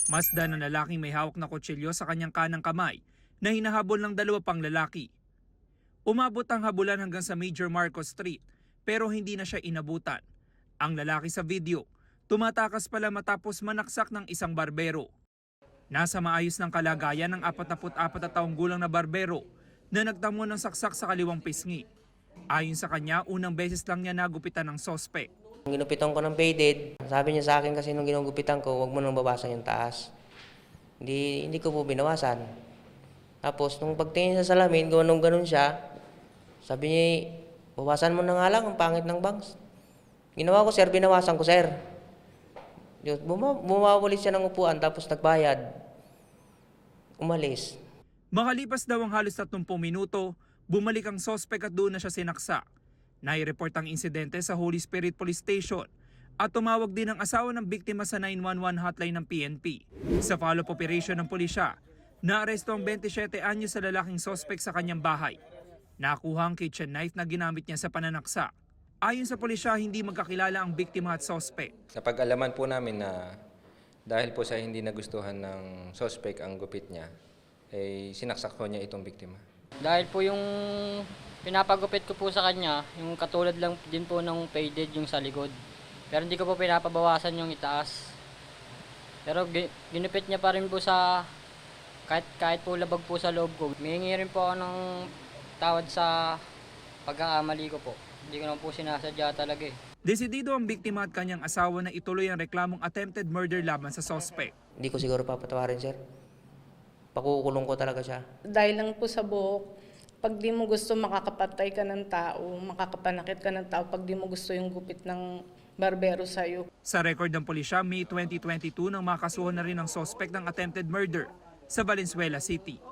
Masdan ng lalaking may hawak na kutsilyo sa kanyang kanang kamay na hinahabol ng dalawa pang lalaki. Umabot ang habulan hanggang sa Major Marcos Street pero hindi na siya inabutan. Ang lalaki sa video, tumatakas pala matapos manaksak ng isang barbero. Nasa maayos ng kalagayan ng 44 na taong gulang na barbero na nagtamo ng saksak sa kaliwang pisngi. Ayon sa kanya, unang beses lang niya nagupitan ng sospek. Ginupitan ko ng faded. Sabi niya sa akin kasi nung ginugupitan ko, huwag mo nang babasan yung taas. Hindi ko po binawasan. Tapos nung pagtingin sa salamin, ganun siya, sabi niya, bawasan mo na nga lang, ang pangit ng bangs. Ginawa ko, sir, binawasan ko, sir. Bumawali siya ng upuan, tapos nagbayad. Umalis. Makalipas daw ang halos 30 minuto, bumalik ang sospek at doon na siya sinaksa. Nai-report ang insidente sa Holy Spirit Police Station at tumawag din ang asawa ng biktima sa 911 hotline ng PNP. Sa follow-up operation ng pulisya, naaresto ang 27 anyos sa lalaking sospek sa kanyang bahay. Nakuha ang kitchen knife na ginamit niya sa pananaksa. Ayon sa pulisya, hindi magkakilala ang biktima at sospek. Napag-alaman po namin na dahil po sa hindi nagustuhan ng sospek ang gupit niya, ay sinaksak po niya itong biktima. Dahil po yung pinapagupit ko po sa kanya, yung katulad lang din po ng faded yung sa likod. Pero hindi ko po pinapabawasan yung itaas. Pero ginupit niya pa rin po sa, kahit po labag po sa loob ko. Mihingi rin po ako ng tawad sa pagkakamali ko po. Hindi ko naman po sinasadya talaga eh. Desidido ang biktima at kanyang asawa na ituloy ang reklamong attempted murder laban sa sospek. Hindi ko siguro papatawarin, sir. Pakukulong ko talaga siya. Dahil lang po sa buhok, pag di mo gusto makakapatay ka ng tao, makakapanakit ka ng tao, pag di mo gusto yung gupit ng barbero sa'yo. Sa record ng pulisya, May 2022 nang makasuhan na rin ang sospek ng attempted murder sa Valenzuela City.